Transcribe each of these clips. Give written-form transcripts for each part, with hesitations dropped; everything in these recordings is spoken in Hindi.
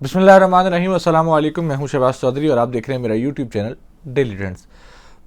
बिस्मिल्लाहिर्रहमानिर्रहीम, अस्सलाम वालेकुम। मैं हूं शहबाज चौधरी और आप देख रहे हैं मेरा YouTube channel daily trends.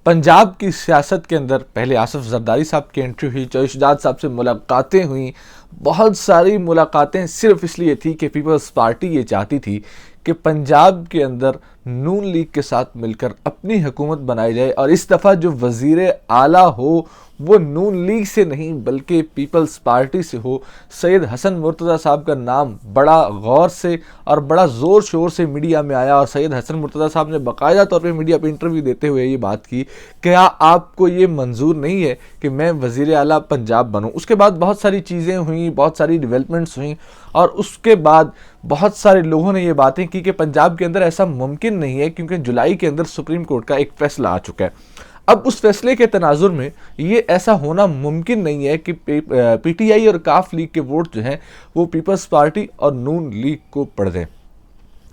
Punjab की सियासत के अंदर पहले आसिफ जरदारी साहब की एंट्री हुई, चौधरी शुजात साहब से मुलाकातें हुई। बहुत सारी मुलाकातें सिर्फ इसलिए थी कि पीपल्स पार्टी ये चाहती थी कि पंजाब के अंदर नून लीग के साथ मिलकर अपनी हुकूमत बनाई जाए और इस दफ़ा जो वज़ीर आला हो वो नून लीग से नहीं बल्कि पीपल्स पार्टी से हो। सैयद हसन मुर्तज़ा साहब का नाम बड़ा गौर से और बड़ा ज़ोर शोर से मीडिया में आया और सैयद हसन मुर्तज़ा साहब ने बाकायदा तौर पे मीडिया पे इंटरव्यू देते हुए ये बात की, क्या आपको ये मंजूर नहीं है कि मैं वज़ीर आला पंजाब बनूं। उसके बाद बहुत सारी चीज़ें हुई, बहुत सारी डेवलपमेंट्स हुई और उसके बाद बहुत सारे लोगों ने ये बातें की कि पंजाब के अंदर ऐसा मुमकिन नहीं है क्योंकि जुलाई के अंदर सुप्रीम कोर्ट का एक फैसला आ चुका है। अब उस फैसले के तनाजुर में ये ऐसा होना मुमकिन नहीं है कि पीटीआई और काफ लीग के वोट जो हैं वो पीपल्स पार्टी और नून लीग को पड़ दें।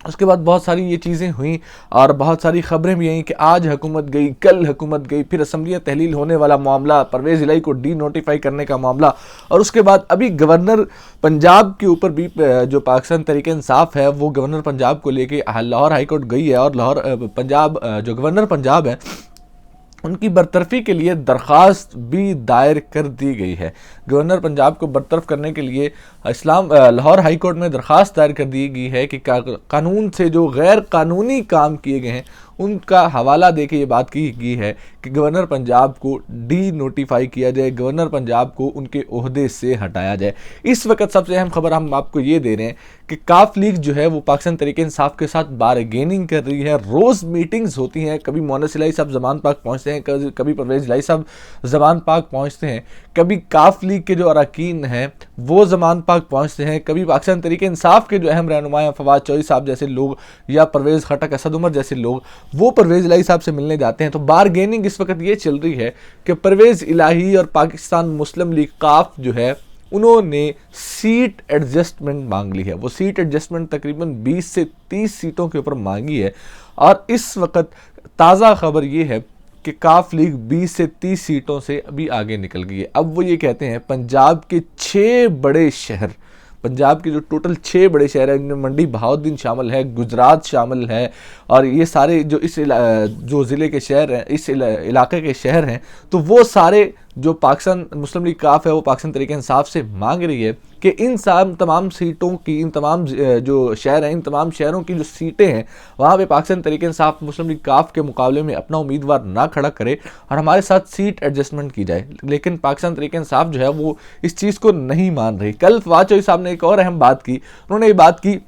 उसके बाद बहुत सारी ये चीज़ें हुई और बहुत सारी खबरें भी आई कि आज हुकूमत गई, कल हुकूमत गई, फिर असम्बलियाँ तहलील होने वाला मामला, परवेज़ इलाही को डी नोटिफाई करने का मामला और उसके बाद अभी गवर्नर पंजाब के ऊपर भी जो पाकिस्तान तहरीक इंसाफ है वो गवर्नर पंजाब को लेके लाहौर हाईकोर्ट गई है और लाहौर पंजाब जो गवर्नर पंजाब है उनकी बरतरफी के लिए दरख्वास्त भी दायर कर दी गई है। गवर्नर पंजाब को बरतरफ करने के लिए लाहौर हाई कोर्ट में दरख्वास्त दायर कर दी गई है कि कानून से जो गैर कानूनी काम किए गए हैं उनका हवाला देके ये बात की गई है कि गवर्नर पंजाब को डी नोटिफाई किया जाए, गवर्नर पंजाब को उनके ओहदे से हटाया जाए। इस वक्त सबसे अहम खबर हम आपको ये दे रहे हैं कि काफ लीग जो है वो पाकिस्तान तहरीक इंसाफ के साथ बारगेनिंग कर रही है। रोज़ मीटिंग्स होती हैं, कभी मोनस इलाही साहब जमान पाक पहुँचते हैं, कभी परवेज़ इलाही साहब जमान पाक पहुँचते हैं, कभी काफ लीग के जो अरकान हैं वो जमान पाक पहुँचते हैं, कभी पाकिस्तान तहरीक इंसाफ के जो अहम रहनुमा हैं फवाद चौधरी साहब जैसे लोग या परवेज़ खटक असद उमर जैसे लोग वो परवेज़ इलाही साहब से मिलने जाते हैं। तो बारगेनिंग इस वक्त ये चल रही है कि परवेज़ इलाही और पाकिस्तान मुस्लिम लीग काफ जो है उन्होंने सीट एडजस्टमेंट मांग ली है। वो सीट एडजस्टमेंट तकरीबन 20 से 30 सीटों के ऊपर मांगी है और इस वक्त ताज़ा खबर ये है कि काफ लीग 20 से 30 सीटों से अभी आगे निकल गई है। अब वो ये कहते हैं पंजाब के 6 बड़े शहर, पंजाब के जो टोटल 6 बड़े शहर हैं इनमें मंडी बहाउद्दीन शामिल है, गुजरात शामिल है और ये सारे जो जो ज़िले के शहर हैं, इस इलाके के शहर हैं, तो वो सारे जो पाकिस्तान मुस्लिम लीग काफ है वो पाकिस्तान तहरीक इंसाफ से मांग रही है कि इन तमाम सीटों की, इन तमाम जो शहर हैं, इन तमाम शहरों की जो सीटें हैं वहाँ पे पाकिस्तान तहरीक इंसाफ मुस्लिम लीग काफ के मुकाबले में अपना उम्मीदवार ना खड़ा करे और हमारे साथ सीट एडजस्टमेंट की जाए। लेकिन पाकिस्तान तहरीक इंसाफ जो है वो इस चीज़ को नहीं मान रही। कल फवाद चौधरी साहब ने एक और अहम बात की, उन्होंने ये बात की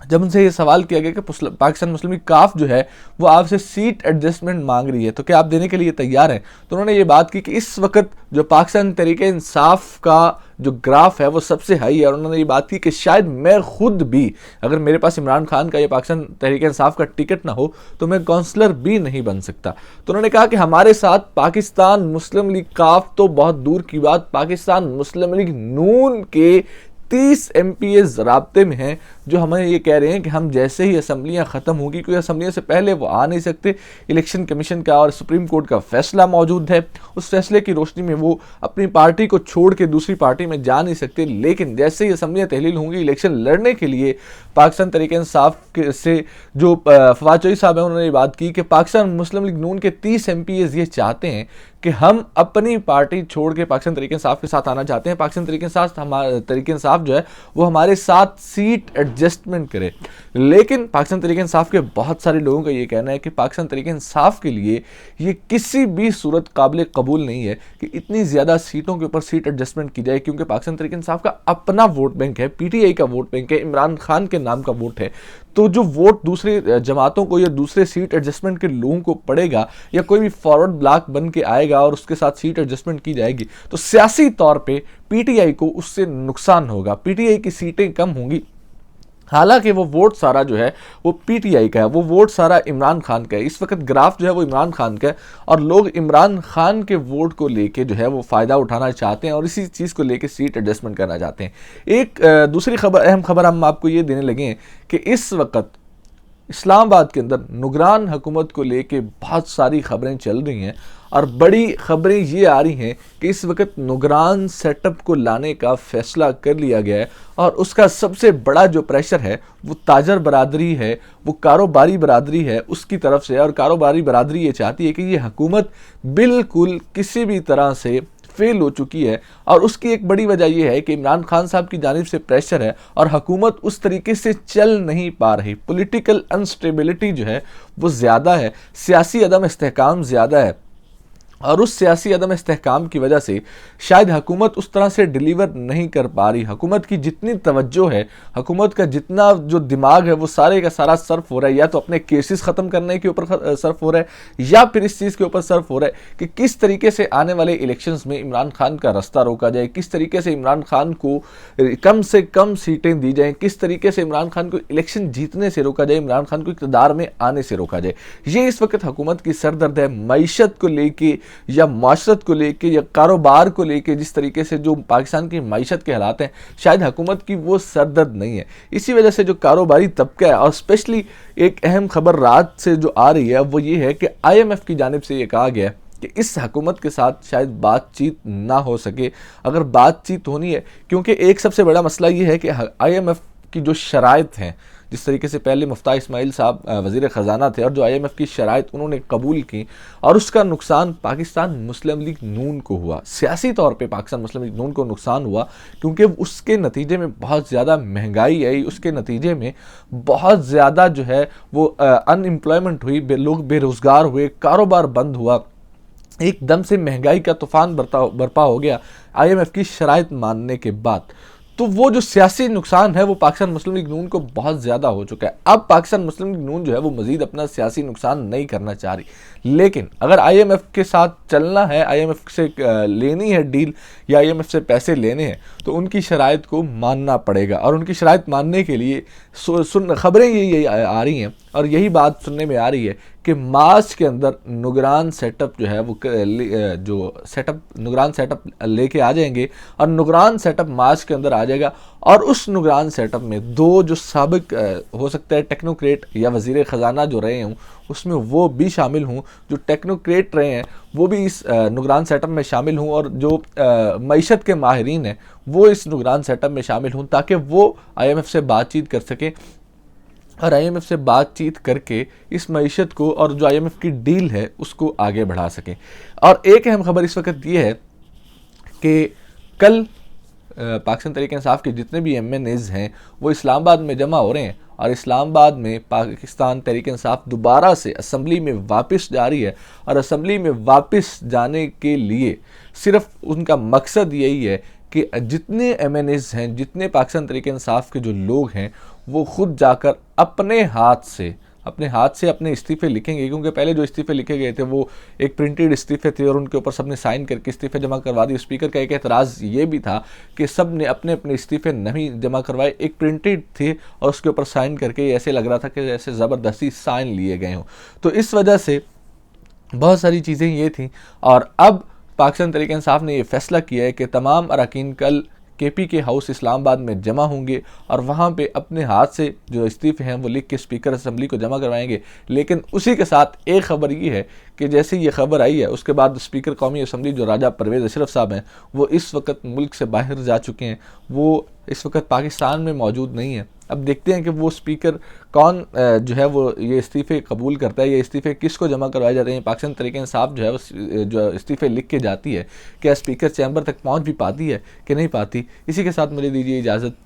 जब उनसे ये सवाल किया गया कि पाकिस्तान मुस्लिम लीग काफ जो है वो आपसे सीट एडजस्टमेंट मांग रही है तो क्या आप देने के लिए तैयार हैं। तो उन्होंने ये बात की कि इस वक्त जो पाकिस्तान तहरीक इंसाफ का जो ग्राफ है वो सबसे हाई है और उन्होंने ये बात की कि शायद मैं खुद भी, अगर मेरे पास इमरान खान का या पाकिस्तान तहरीक इंसाफ का टिकट ना हो तो मैं काउंसलर भी नहीं बन सकता। तो उन्होंने कहा कि हमारे साथ पाकिस्तान मुस्लिम लीग काफ तो बहुत दूर की बात, पाकिस्तान मुस्लिम लीग नून के 30 MPs राब्ते में हैं जो हमें ये कह रहे हैं कि हम जैसे ही असम्बलियाँ ख़त्म होगी, क्योंकि असम्बलियों से पहले वो आ नहीं सकते, इलेक्शन कमीशन का और सुप्रीम कोर्ट का फैसला मौजूद है, उस फैसले की रोशनी में वो अपनी पार्टी को छोड़ के दूसरी पार्टी में जा नहीं सकते। लेकिन जैसे ही असम्बलियाँ तहलील होंगी इलेक्शन लड़ने के लिए पाकिस्तान तहरीक इंसाफ से जो फवाद चौधरी साहब हैं उन्होंने ये बात की कि पाकिस्तान मुस्लिम लीग नून के 30 MPs ये चाहते हैं कि हम अपनी पार्टी छोड़ के पाकिस्तान तहरीक इंसाफ के साथ आना चाहते हैं। पाकिस्तान तहरीक इंसाफ जो है वो हमारे साथ सीट एडजस्टमेंट करे। लेकिन पाकिस्तान तहरीक इंसाफ के बहुत सारे लोगों का ये कहना है कि पाकिस्तान तहरीक इंसाफ के लिए ये किसी भी सूरत काबिल कबूल नहीं है कि इतनी ज़्यादा सीटों के ऊपर सीट एडजस्टमेंट की जाए, क्योंकि पाकिस्तान तहरीक इंसाफ का अपना वोट बैंक है, पीटीआई का वोट बैंक है, इमरान खान के नाम का वोट है। तो जो वोट दूसरे जमातों को या दूसरे सीट एडजस्टमेंट के लोगों को पड़ेगा या कोई भी फॉरवर्ड ब्लॉक बन के आएगा और उसके साथ सीट एडजस्टमेंट की जाएगी तो सियासी तौर पे पीटीआई को उससे नुकसान होगा, पीटीआई की सीटें कम होंगी। हालांकि वो वोट सारा जो है वो पीटीआई का है, वो वोट सारा इमरान खान का है। इस वक्त ग्राफ जो है वो इमरान खान का है और लोग इमरान खान के वोट को लेके जो है वो फ़ायदा उठाना चाहते हैं और इसी चीज़ को लेके सीट एडजस्टमेंट करना चाहते हैं। एक दूसरी खबर, अहम खबर हम आपको ये देने लगे हैं कि इस वक्त इस्लामाबाद के अंदर निगरान हुकूमत को लेके बहुत सारी खबरें चल रही हैं और बड़ी खबरें ये आ रही हैं कि इस वक्त निगरान सेटअप को लाने का फैसला कर लिया गया है और उसका सबसे बड़ा जो प्रेशर है वो ताजर बरादरी है, वो कारोबारी बरादरी है उसकी तरफ से। और कारोबारी बरादरी ये चाहती है कि ये हुकूमत बिल्कुल किसी भी तरह से फेल हो चुकी है और उसकी एक बड़ी वजह यह है कि इमरान खान साहब की जानिब से प्रेशर है और हुकूमत उस तरीके से चल नहीं पा रही। पॉलिटिकल अनस्टेबिलिटी जो है वो ज़्यादा है, सियासी अदम इस्तेहकाम ज़्यादा है और उस सियासी अदम इस्तेहकाम की वजह से शायद हुकूमत उस तरह से डिलीवर नहीं कर पा रही। हुकूमत की जितनी तवज्जो है, हुकूमत का जितना जो दिमाग है वो सारे का सारा सर्फ हो रहा है या तो अपने केसेस ख़त्म करने के ऊपर सर्फ हो रहा है या फिर इस चीज़ के ऊपर सर्फ हो रहा है कि किस तरीके से आने वाले इलेक्शंस में इमरान खान का रास्ता रोका जाए, किस तरीके से इमरान खान को कम सीटें दी जाएँ, किस तरीके से इमरान खान को इलेक्शन जीतने से रोका जाए, इमरान खान को इक़्तिदार में आने से रोका जाए। ये इस वक्त हुकूमत की सरदर्द है। मईशत को लेके या माशरत को लेके या कारोबार को लेके जिस तरीके से जो पाकिस्तान की मईशत के हालात हैं, शायद हुकूमत की वो सरदर्द नहीं है। इसी वजह से जो कारोबारी तबका है, और स्पेशली एक अहम खबर रात से जो आ रही है वो ये है कि IMF की जानिब से ये कहा गया है कि इस हुकूमत के साथ शायद बातचीत ना हो सके। अगर बातचीत होनी है, क्योंकि एक सबसे बड़ा मसला ये है कि IMF की जो शराइत हैं, जिस तरीके से पहले मुफ्ता इस्माइल साहब वज़ीर ख़जाना थे और जो IMF की शराइत उन्होंने कबूल की और उसका नुकसान पाकिस्तान मुस्लिम लीग नून को हुआ, सियासी तौर पे पाकिस्तान मुस्लिम लीग नून को नुकसान हुआ क्योंकि उसके नतीजे में बहुत ज़्यादा महंगाई आई, उसके नतीजे में बहुत ज़्यादा जो है वो अनएम्प्लॉयमेंट हुई, लोग बेरोज़गार हुए, कारोबार बंद हुआ, एकदम से महंगाई का तूफान बरपा हो गया IMF की शराइत मानने के बाद। तो वो जो सियासी नुकसान है वो पाकिस्तान मुस्लिम लीग नून को बहुत ज़्यादा हो चुका है। अब पाकिस्तान मुस्लिम लीग नून जो है वो मज़ीद अपना सियासी नुकसान नहीं करना चाह रही, लेकिन अगर IMF के साथ चलना है, IMF से लेनी है डील या IMF से पैसे लेने हैं तो उनकी शराइत को मानना पड़ेगा। और उनकी शराइत मानने के लिए खबरें यही आ रही हैं और यही बात सुनने में आ रही है कि मार्च के अंदर निगरान सेटअप जो है वो निगरान सेटअप लेके आ जाएंगे और निगरान सेटअप मार्च के अंदर आ जाएगा। और उस निगरान सेटअप में दो जो साबिक हो सकता है टेक्नोक्रेट या वज़ीर ख़जाना जो रहे हों उसमें वो भी शामिल हूँ, जो टेक्नोक्रेट रहे हैं वो भी इस निगरान सेटअप में शामिल हूँ और जो मईशत के माहिरीन हैं वो इस निगरान सेटअप में शामिल हूँ ताकि वो IMF से बातचीत कर सकें और IMF से बातचीत करके इस मईशत को और जो IMF की डील है उसको आगे बढ़ा सकें। और एक अहम खबर इस वक्त ये है कि कल पाकिस्तान तहरीक इंसाफ के जितने भी MNAs हैं वो इस्लामाबाद में जमा हो रहे हैं और इस्लामाबाद में पाकिस्तान तहरीक इंसाफ दोबारा से असम्बली में वापस जा रही है। और असम्बली में वापस जाने के लिए सिर्फ उनका मकसद यही है कि जितने MNAs हैं, जितने पाकिस्तान तहरीक इंसाफ के जो लोग हैं वो खुद जाकर अपने हाथ से अपने इस्तीफ़े लिखेंगे, क्योंकि पहले जो इस्तीफ़े लिखे गए थे वो एक प्रिंटेड इस्तीफ़े थे और उनके ऊपर सबने साइन करके इस्तीफ़े जमा करवा दिए। स्पीकर का एक एतराज़ ये भी था कि सब ने अपने अपने इस्तीफ़े नहीं जमा करवाए, एक प्रिंटेड थे और उसके ऊपर साइन करके ऐसे लग रहा था कि जैसे ज़बरदस्ती साइन लिए गए हों। तो इस वजह से बहुत सारी चीज़ें ये थीं और अब पाकिस्तान तहरीक इंसाफ ने यह फैसला किया है कि तमाम अरकान कल KPK हाउस इस्लामाबाद में जमा होंगे और वहाँ पे अपने हाथ से जो इस्तीफ़े हैं वो लिख के स्पीकर असम्बली को जमा करवाएंगे। लेकिन उसी के साथ एक ख़बर ये है कि जैसे ये खबर आई है उसके बाद स्पीकर कौमी असम्बली जो राजा परवेज़ अशरफ साहब हैं वो इस वक्त मुल्क से बाहर जा चुके हैं, वो इस वक्त पाकिस्तान में मौजूद नहीं है। अब देखते हैं कि वो स्पीकर कौन जो है वो ये इस्तीफ़े कबूल करता है, ये इस्तीफ़े किसको जमा करवाए जाते हैं। पाकिस्तान तहरीक इंसाफ जो है वो जो इस्तीफ़े लिख के जाती है क्या स्पीकर चैम्बर तक पहुंच भी पाती है कि नहीं पाती। इसी के साथ मुझे दीजिए इजाज़त।